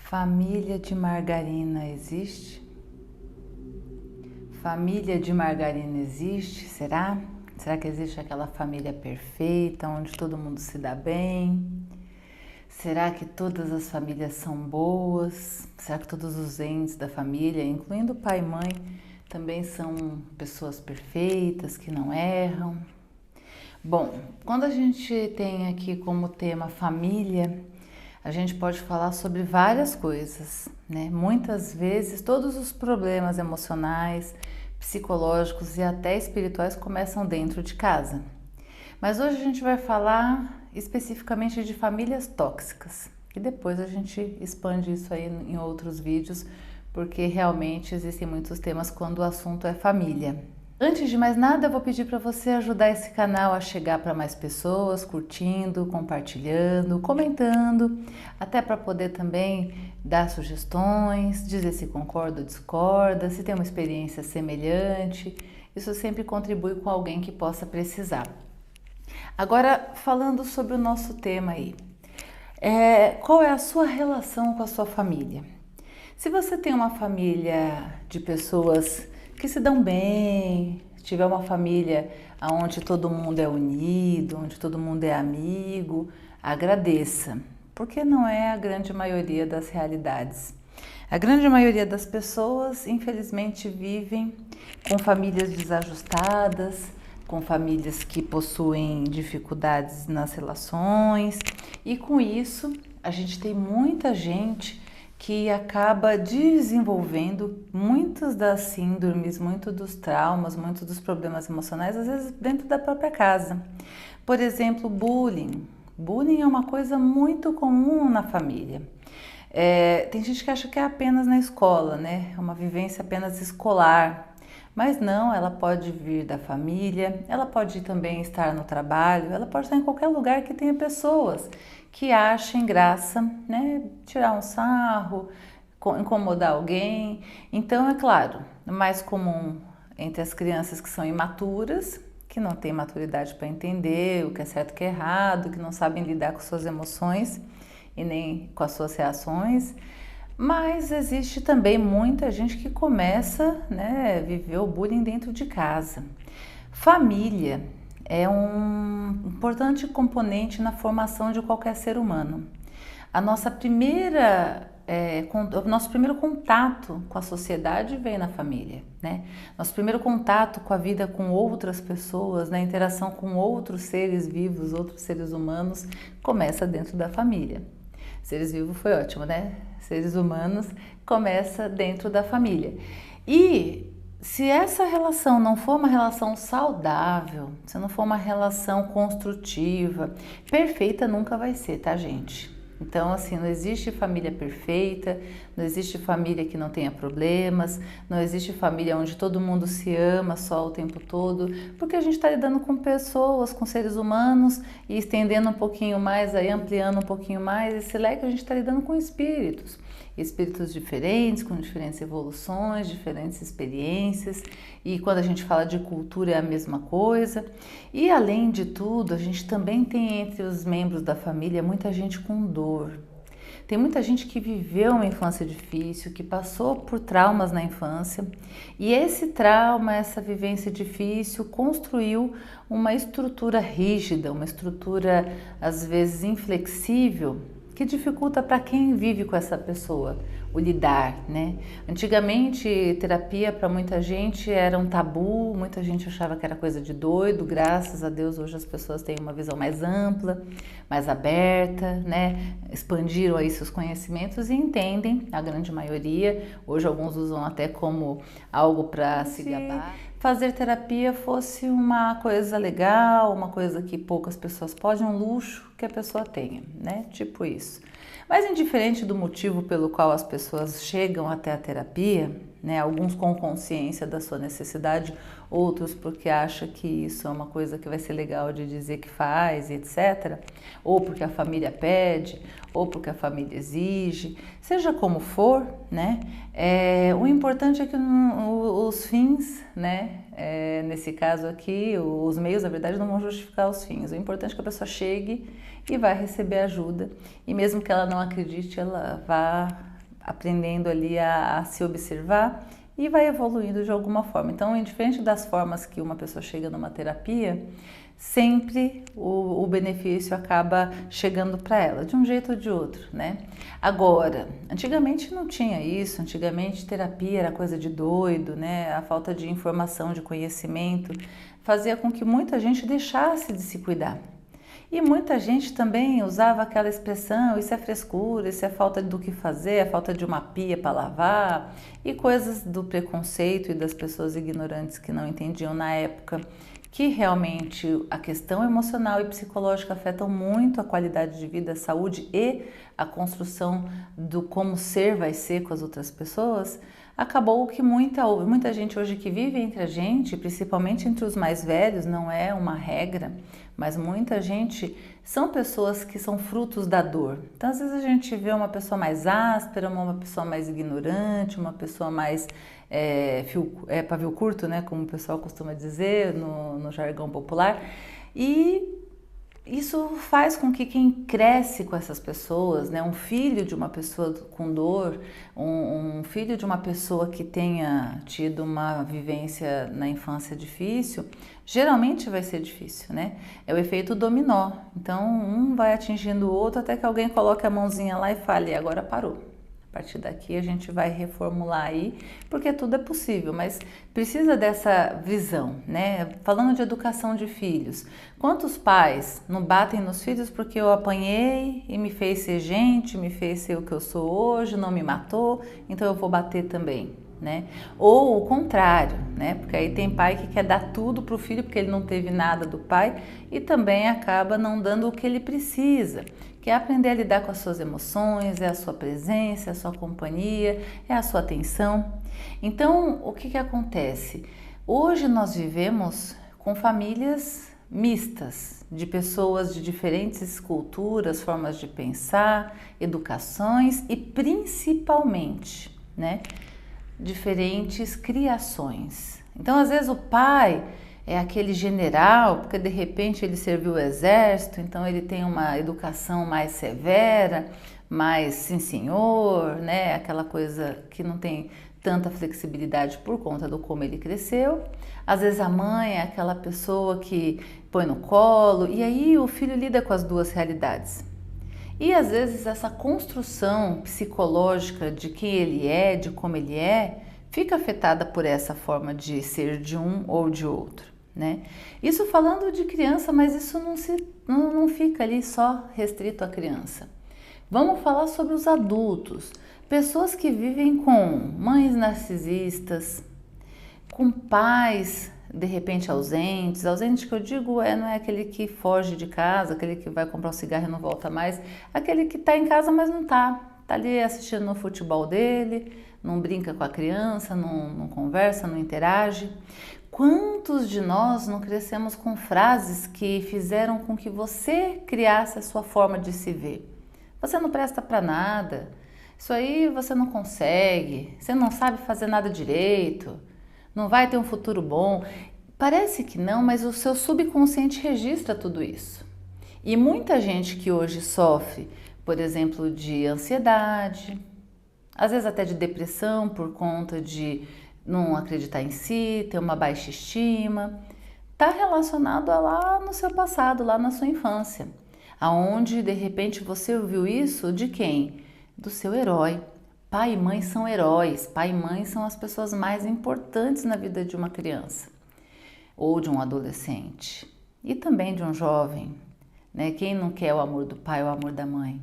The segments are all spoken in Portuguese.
Família de margarina existe? Família de margarina existe? Será? Será que existe aquela família perfeita, onde todo mundo se dá bem? Será que todas as famílias são boas? Será que todos os entes da família, incluindo pai e mãe, também são pessoas perfeitas, que não erram? Bom, quando a gente tem aqui como tema família, a gente pode falar sobre várias coisas, né? Muitas vezes todos os problemas emocionais, psicológicos e até espirituais começam dentro de casa. Mas hoje a gente vai falar especificamente de famílias tóxicas e depois a gente expande isso aí em outros vídeos, porque realmente existem muitos temas quando o assunto é família. Antes de mais nada, eu vou pedir para você ajudar esse canal a chegar para mais pessoas, curtindo, compartilhando, comentando, até para poder também dar sugestões, dizer se concorda ou discorda, se tem uma experiência semelhante. Isso sempre contribui com alguém que possa precisar. Agora, falando sobre o nosso tema aí, qual é a sua relação com a sua família? Se você tem uma família de pessoas que se dão bem, se tiver uma família onde todo mundo é unido, onde todo mundo é amigo, agradeça, porque não é a grande maioria das realidades. A grande maioria das pessoas, infelizmente, vivem com famílias desajustadas, com famílias que possuem dificuldades nas relações, e com isso a gente tem muita gente que acaba desenvolvendo muitas das síndromes, muitos dos traumas, muitos dos problemas emocionais, às vezes dentro da própria casa. Por exemplo, bullying. Bullying é uma coisa muito comum na família. Tem gente que acha que é apenas na escola, né? É uma vivência apenas escolar. Mas não, ela pode vir da família, ela pode também estar no trabalho, ela pode estar em qualquer lugar que tenha pessoas que achem graça, né? Tirar um sarro, incomodar alguém. Então, é claro, mais comum entre as crianças que são imaturas, que não têm maturidade para entender o que é certo e o que é errado, que não sabem lidar com suas emoções e nem com as suas reações. Mas existe também muita gente que começa, né, a viver o bullying dentro de casa. Família é um importante componente na formação de qualquer ser humano. O nosso primeiro contato com a sociedade vem na família, né? Nosso primeiro contato com a vida com outras pessoas, na interação com outros seres vivos, outros seres humanos, começa dentro da família. Seres vivos foi ótimo, né? Seres humanos começa dentro da família. E se essa relação não for uma relação saudável, se não for uma relação construtiva, perfeita nunca vai ser, tá, gente? Então, assim, não existe família perfeita, não existe família que não tenha problemas, não existe família onde todo mundo se ama só o tempo todo, porque a gente está lidando com pessoas, com seres humanos e estendendo um pouquinho mais, aí ampliando um pouquinho mais esse leque, a gente está lidando com espíritos. Espíritos diferentes, com diferentes evoluções, diferentes experiências, e quando a gente fala de cultura é a mesma coisa. E além de tudo, a gente também tem entre os membros da família muita gente com dor. Tem muita gente que viveu uma infância difícil, que passou por traumas na infância, e esse trauma, essa vivência difícil construiu uma estrutura rígida, uma estrutura às vezes inflexível, que dificulta para quem vive com essa pessoa o lidar, né? Antigamente, terapia para muita gente era um tabu, muita gente achava que era coisa de doido. Graças a Deus, hoje as pessoas têm uma visão mais ampla, mais aberta, né? Expandiram aí seus conhecimentos e entendem, a grande maioria. Hoje alguns usam até como algo para se gabar. Fazer terapia fosse uma coisa legal, uma coisa que poucas pessoas podem, um luxo que a pessoa tenha, né? Tipo isso. Mas indiferente do motivo pelo qual as pessoas chegam até a terapia, né? Alguns com consciência da sua necessidade, outros porque acham que isso é uma coisa que vai ser legal de dizer que faz, etc. Ou porque a família pede, ou porque a família exige, seja como for, né? O importante é que os fins, né? Nesse caso aqui, os meios, na verdade, não vão justificar os fins. O importante é que a pessoa chegue e vai receber ajuda. E mesmo que ela não acredite, ela vá aprendendo ali a se observar e vai evoluindo de alguma forma. Então, indiferente das formas que uma pessoa chega numa terapia, sempre o benefício acaba chegando para ela, de um jeito ou de outro, né? Agora, antigamente não tinha isso, antigamente terapia era coisa de doido, né? A falta de informação, de conhecimento, fazia com que muita gente deixasse de se cuidar. E muita gente também usava aquela expressão, isso é frescura, isso é falta do que fazer, é falta de uma pia para lavar, e coisas do preconceito e das pessoas ignorantes que não entendiam na época que realmente a questão emocional e psicológica afetam muito a qualidade de vida, a saúde e a construção do como ser vai ser com as outras pessoas. Acabou que muita gente hoje que vive entre a gente, principalmente entre os mais velhos, não é uma regra, mas muita gente são pessoas que são frutos da dor. Então, às vezes a gente vê uma pessoa mais áspera, uma pessoa mais ignorante, uma pessoa mais pavio curto, né, como o pessoal costuma dizer no jargão popular, e isso faz com que quem cresce com essas pessoas, né, um filho de uma pessoa com dor, um filho de uma pessoa que tenha tido uma vivência na infância difícil, geralmente vai ser difícil, né? É o efeito dominó. Então, um vai atingindo o outro até que alguém coloque a mãozinha lá e fale, agora parou. A partir daqui a gente vai reformular aí, porque tudo é possível, mas precisa dessa visão, né? Falando de educação de filhos, quantos pais não batem nos filhos porque eu apanhei e me fez ser gente, me fez ser o que eu sou hoje, não me matou, então eu vou bater também, né? Ou o contrário, né? Porque aí tem pai que quer dar tudo pro filho porque ele não teve nada do pai e também acaba não dando o que ele precisa, que é aprender a lidar com as suas emoções, é a sua presença, é a sua companhia, é a sua atenção. Então, o que acontece? Hoje nós vivemos com famílias mistas, de pessoas de diferentes culturas, formas de pensar, educações e principalmente, né, diferentes criações. Então, às vezes o pai é aquele general, porque de repente ele serviu o exército, então ele tem uma educação mais severa, mais sim senhor, né? Aquela coisa que não tem tanta flexibilidade por conta do como ele cresceu. Às vezes a mãe é aquela pessoa que põe no colo, e aí o filho lida com as duas realidades. E às vezes essa construção psicológica de quem ele é, de como ele é, fica afetada por essa forma de ser de um ou de outro, né? Isso falando de criança, mas isso não fica ali só restrito à criança. Vamos falar sobre os adultos, pessoas que vivem com mães narcisistas, com pais de repente ausentes que eu digo não é aquele que foge de casa, aquele que vai comprar um cigarro e não volta mais, aquele que está em casa mas não está ali assistindo no futebol dele, não brinca com a criança, não conversa, não interage. Quantos de nós não crescemos com frases que fizeram com que você criasse a sua forma de se ver? Você não presta para nada, isso aí você não consegue, você não sabe fazer nada direito, não vai ter um futuro bom. Parece que não, mas o seu subconsciente registra tudo isso. E muita gente que hoje sofre, por exemplo, de ansiedade, às vezes até de depressão por conta de não acreditar em si, ter uma baixa estima, está relacionado a lá no seu passado, lá na sua infância, aonde de repente você ouviu isso de quem? Do seu herói. Pai e mãe são heróis, pai e mãe são as pessoas mais importantes na vida de uma criança ou de um adolescente e também de um jovem, né? Quem não quer o amor do pai ou o amor da mãe?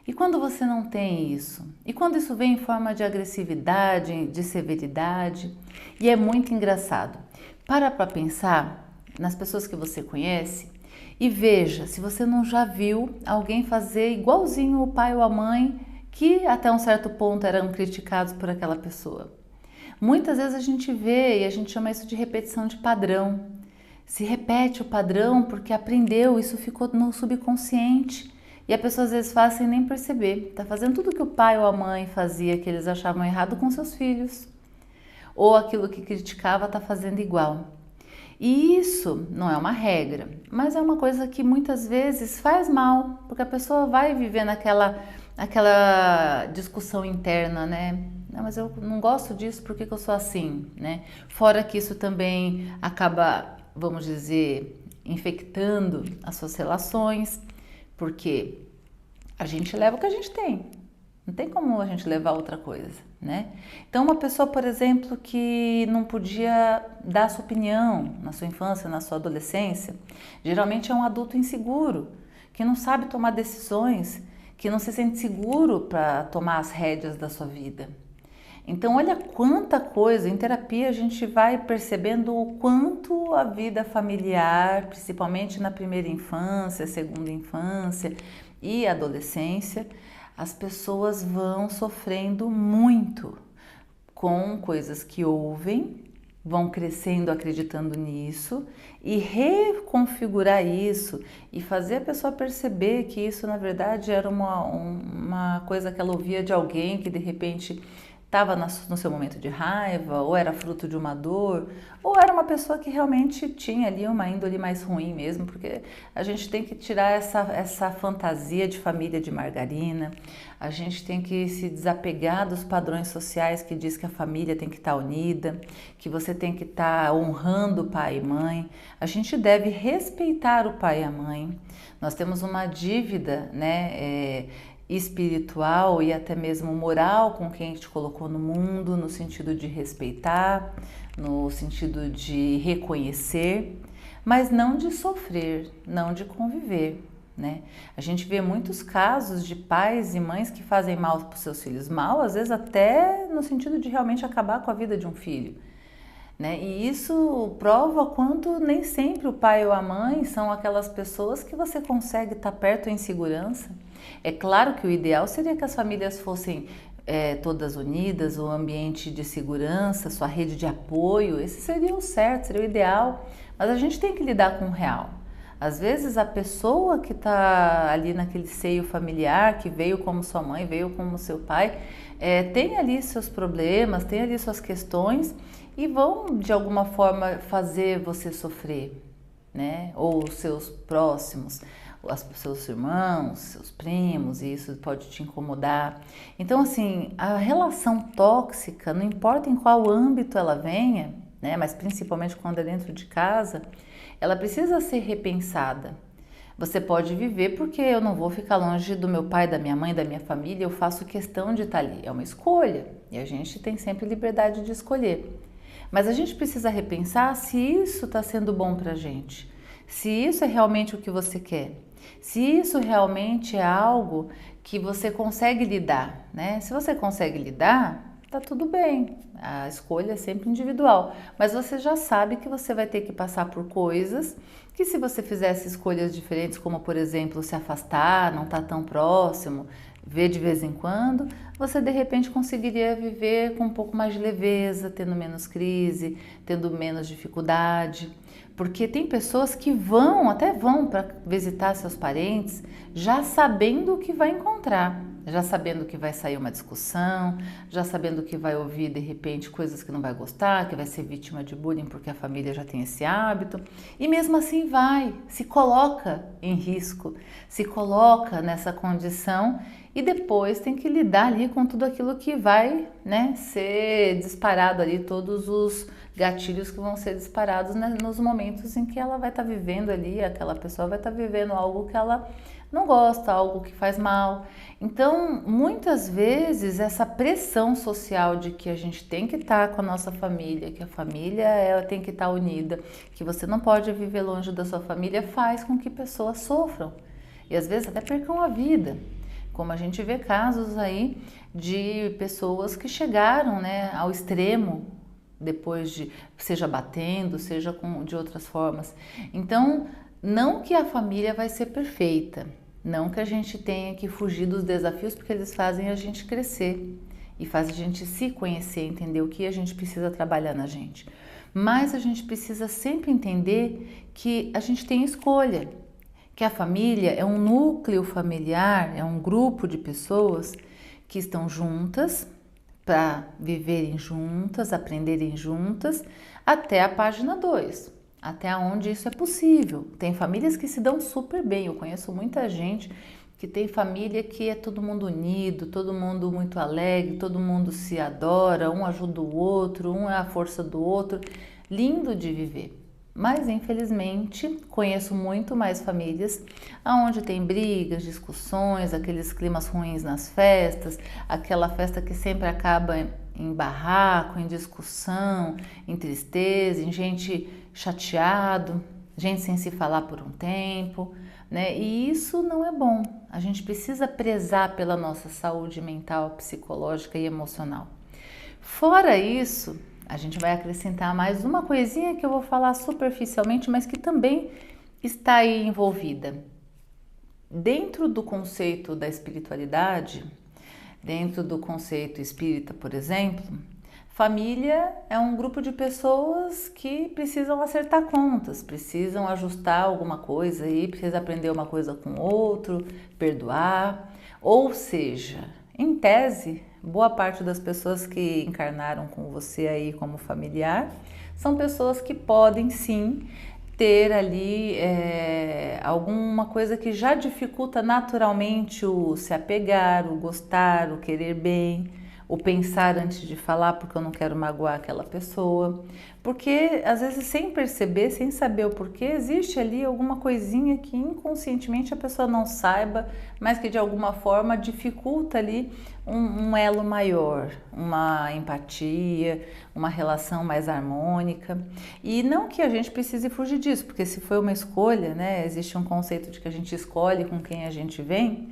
E quando você não tem isso? E quando isso vem em forma de agressividade, de severidade? E é muito engraçado. Para pensar nas pessoas que você conhece e veja se você não já viu alguém fazer igualzinho o pai ou a mãe que até um certo ponto eram criticados por aquela pessoa. Muitas vezes a gente vê e a gente chama isso de repetição de padrão. Se repete o padrão porque aprendeu, isso ficou no subconsciente. E a pessoa às vezes faz sem nem perceber. Está fazendo tudo que o pai ou a mãe fazia que eles achavam errado com seus filhos. Ou aquilo que criticava está fazendo igual. E isso não é uma regra, mas é uma coisa que muitas vezes faz mal, porque a pessoa vai viver aquela discussão interna, né? Não, mas eu não gosto disso, por que que eu sou assim, né? Fora que isso também acaba, vamos dizer, infectando as suas relações, porque a gente leva o que a gente tem. Não tem como a gente levar outra coisa, né? Então, uma pessoa, por exemplo, que não podia dar sua opinião na sua infância, na sua adolescência, geralmente é um adulto inseguro, que não sabe tomar decisões, que não se sente seguro para tomar as rédeas da sua vida. Então, olha quanta coisa, em terapia a gente vai percebendo o quanto a vida familiar, principalmente na primeira infância, segunda infância e adolescência, as pessoas vão sofrendo muito com coisas que ouvem, vão crescendo acreditando nisso e reconfigurar isso e fazer a pessoa perceber que isso na verdade era uma coisa que ela ouvia de alguém que de repente estava no seu momento de raiva, ou era fruto de uma dor, ou era uma pessoa que realmente tinha ali uma índole mais ruim mesmo, porque a gente tem que tirar essa fantasia de família de margarina, a gente tem que se desapegar dos padrões sociais que diz que a família tem que estar unida, que você tem que estar honrando o pai e mãe, a gente deve respeitar o pai e a mãe, nós temos uma dívida, né, espiritual e até mesmo moral com quem te colocou no mundo, no sentido de respeitar, no sentido de reconhecer, mas não de sofrer, não de conviver, né? A gente vê muitos casos de pais e mães que fazem mal para os seus filhos, mal às vezes até no sentido de realmente acabar com a vida de um filho. Né? E isso prova quanto nem sempre o pai ou a mãe são aquelas pessoas que você consegue estar perto em segurança. É claro que o ideal seria que as famílias fossem todas unidas, o ambiente de segurança, sua rede de apoio, esse seria o certo, seria o ideal, mas a gente tem que lidar com o real. Às vezes a pessoa que está ali naquele seio familiar, que veio como sua mãe, veio como seu pai, tem ali seus problemas, tem ali suas questões, e vão de alguma forma fazer você sofrer, né? Ou os seus próximos, seus irmãos, seus primos, e isso pode te incomodar. Então, assim, a relação tóxica, não importa em qual âmbito ela venha, né? Mas principalmente quando é dentro de casa, ela precisa ser repensada. Você pode viver porque eu não vou ficar longe do meu pai, da minha mãe, da minha família, eu faço questão de estar ali. É uma escolha e a gente tem sempre liberdade de escolher. Mas a gente precisa repensar se isso está sendo bom para a gente, se isso é realmente o que você quer, se isso realmente é algo que você consegue lidar, né? Se você consegue lidar, tá tudo bem, a escolha é sempre individual, mas você já sabe que você vai ter que passar por coisas que se você fizesse escolhas diferentes, como por exemplo se afastar, não estar tão próximo, ver de vez em quando, você de repente conseguiria viver com um pouco mais de leveza, tendo menos crise, tendo menos dificuldade. Porque tem pessoas que até vão para visitar seus parentes, já sabendo o que vai encontrar, já sabendo que vai sair uma discussão, já sabendo que vai ouvir de repente coisas que não vai gostar, que vai ser vítima de bullying porque a família já tem esse hábito, e mesmo assim se coloca em risco, se coloca nessa condição e depois tem que lidar ali com tudo aquilo que vai, né, ser disparado ali, todos os gatilhos que vão ser disparados, né, nos momentos em que ela vai estar vivendo ali, aquela pessoa vai estar vivendo algo que ela não gosta, algo que faz mal. Então, muitas vezes, essa pressão social de que a gente tem que estar com a nossa família, que a família ela tem que estar unida, que você não pode viver longe da sua família, faz com que pessoas sofram e às vezes até percam a vida. Como a gente vê casos aí de pessoas que chegaram, né, ao extremo depois de, seja batendo, seja de outras formas. Então, não que a família vai ser perfeita, não que a gente tenha que fugir dos desafios, porque eles fazem a gente crescer e fazem a gente se conhecer, entender o que a gente precisa trabalhar na gente. Mas a gente precisa sempre entender que a gente tem escolha, que a família é um núcleo familiar, é um grupo de pessoas que estão juntas para viverem juntas, aprenderem juntas, até a página 2, até onde isso é possível. Tem famílias que se dão super bem, eu conheço muita gente que tem família que é todo mundo unido, todo mundo muito alegre, todo mundo se adora, um ajuda o outro, um é a força do outro. Lindo de viver. Mas infelizmente conheço muito mais famílias onde tem brigas, discussões, aqueles climas ruins nas festas, aquela festa que sempre acaba em barraco, em discussão, em tristeza, em gente chateado, gente sem se falar por um tempo, né? E isso não é bom. A gente precisa prezar pela nossa saúde mental, psicológica e emocional. Fora isso, a gente vai acrescentar mais uma coisinha que eu vou falar superficialmente, mas que também está aí envolvida. Dentro do conceito da espiritualidade, dentro do conceito espírita, por exemplo, família é um grupo de pessoas que precisam acertar contas, precisam ajustar alguma coisa aí, precisa aprender uma coisa com o outro, perdoar. Ou seja, em tese, boa parte das pessoas que encarnaram com você aí como familiar são pessoas que podem sim ter ali alguma coisa que já dificulta naturalmente o se apegar, o gostar, o querer bem, o pensar antes de falar porque eu não quero magoar aquela pessoa. Porque às vezes sem perceber, sem saber o porquê, existe ali alguma coisinha que inconscientemente a pessoa não saiba, mas que de alguma forma dificulta ali um elo maior, uma empatia, uma relação mais harmônica. E não que a gente precise fugir disso, porque se foi uma escolha, né, existe um conceito de que a gente escolhe com quem a gente vem,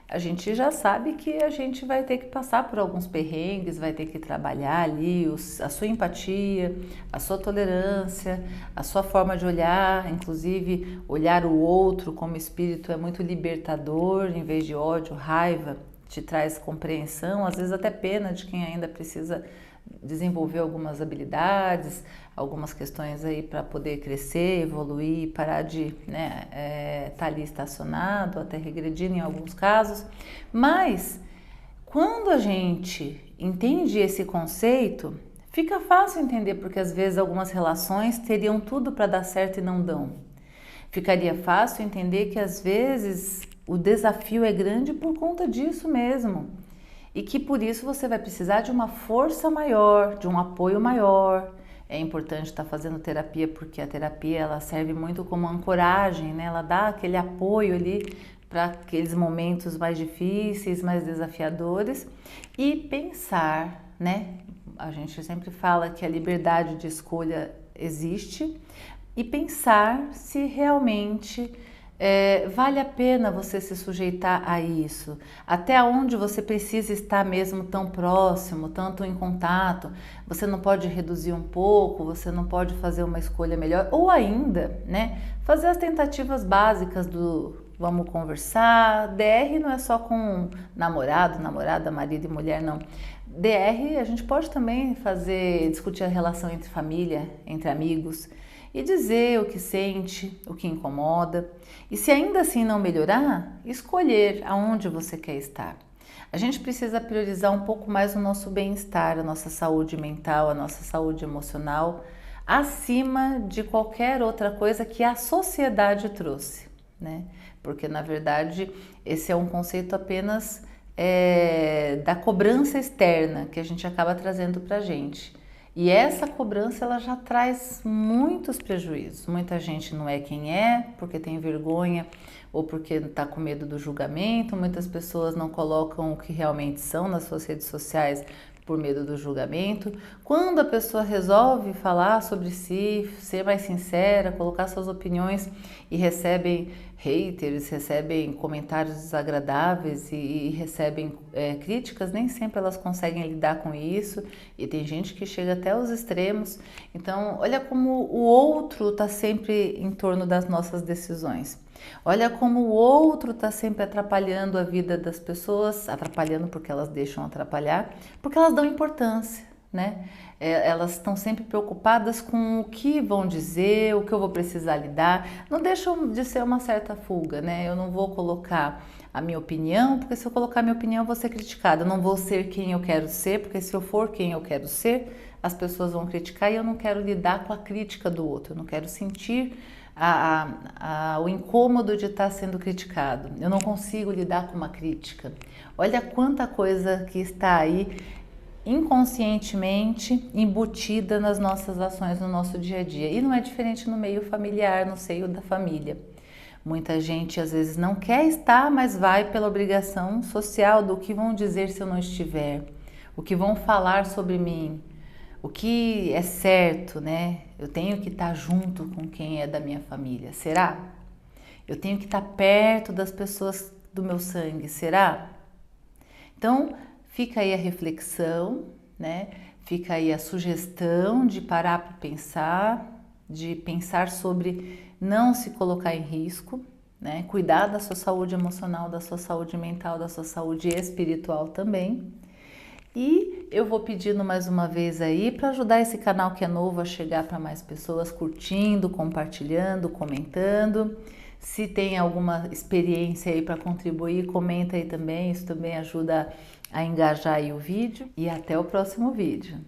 a gente já sabe que a gente vai ter que passar por alguns perrengues, vai ter que trabalhar ali a sua empatia, a sua tolerância, a sua forma de olhar, inclusive olhar o outro como espírito é muito libertador, em vez de ódio, raiva, te traz compreensão, às vezes até pena de quem ainda precisa desenvolver algumas habilidades, algumas questões aí para poder crescer, evoluir, parar de tá ali estacionado, até regredindo em alguns casos. Mas quando a gente entende esse conceito, fica fácil entender porque às vezes algumas relações teriam tudo para dar certo e não dão. Ficaria fácil entender que às vezes o desafio é grande por conta disso mesmo. E que por isso você vai precisar de uma força maior, de um apoio maior. É importante estar fazendo terapia porque a terapia ela serve muito como ancoragem, né? Ela dá aquele apoio ali para aqueles momentos mais difíceis, mais desafiadores e pensar, né? A gente sempre fala que a liberdade de escolha existe e pensar se realmente vale a pena você se sujeitar a isso, até onde você precisa estar mesmo tão próximo, tanto em contato, você não pode reduzir um pouco, você não pode fazer uma escolha melhor, ou ainda, né, fazer as tentativas básicas do vamos conversar. DR não é só com namorado, namorada, marido e mulher, não. DR a gente pode também discutir a relação entre família, entre amigos, e dizer o que sente, o que incomoda. E se ainda assim não melhorar, escolher aonde você quer estar. A gente precisa priorizar um pouco mais o nosso bem-estar, a nossa saúde mental, a nossa saúde emocional, acima de qualquer outra coisa que a sociedade trouxe, né? Porque na verdade esse é um conceito apenas da cobrança externa que a gente acaba trazendo para a gente. E essa cobrança ela já traz muitos prejuízos. Muita gente não é quem é porque tem vergonha ou porque está com medo do julgamento. Muitas pessoas não colocam o que realmente são nas suas redes sociais por medo do julgamento. Quando a pessoa resolve falar sobre si, ser mais sincera, colocar suas opiniões e recebem haters, recebem comentários desagradáveis e recebem críticas, nem sempre elas conseguem lidar com isso e tem gente que chega até os extremos. Então, olha como o outro está sempre em torno das nossas decisões. Olha como o outro está sempre atrapalhando a vida das pessoas, atrapalhando porque elas deixam atrapalhar, porque elas dão importância, né? Elas estão sempre preocupadas com o que vão dizer, o que eu vou precisar lidar. Não deixam de ser uma certa fuga, né? Eu não vou colocar a minha opinião, porque se eu colocar a minha opinião eu vou ser criticada. Eu não vou ser quem eu quero ser, porque se eu for quem eu quero ser, as pessoas vão criticar e eu não quero lidar com a crítica do outro. Eu não quero sentir o incômodo de estar sendo criticado. Eu não consigo lidar com uma crítica. Olha quanta coisa que está aí inconscientemente embutida nas nossas ações no nosso dia a dia. E não é diferente no meio familiar, no seio da família. Muita gente às vezes não quer estar, mas vai pela obrigação social do que vão dizer se eu não estiver, o que vão falar sobre mim, o que é certo, né? Eu tenho que estar junto com quem é da minha família, será? Eu tenho que estar perto das pessoas do meu sangue, será? Então, fica aí a reflexão, né? Fica aí a sugestão de parar para pensar, de pensar sobre não se colocar em risco, né? Cuidar da sua saúde emocional, da sua saúde mental, da sua saúde espiritual também. E eu vou pedindo mais uma vez aí para ajudar esse canal que é novo a chegar para mais pessoas, curtindo, compartilhando, comentando. Se tem alguma experiência aí para contribuir, comenta aí também, isso também ajuda a engajar aí o vídeo. E até o próximo vídeo.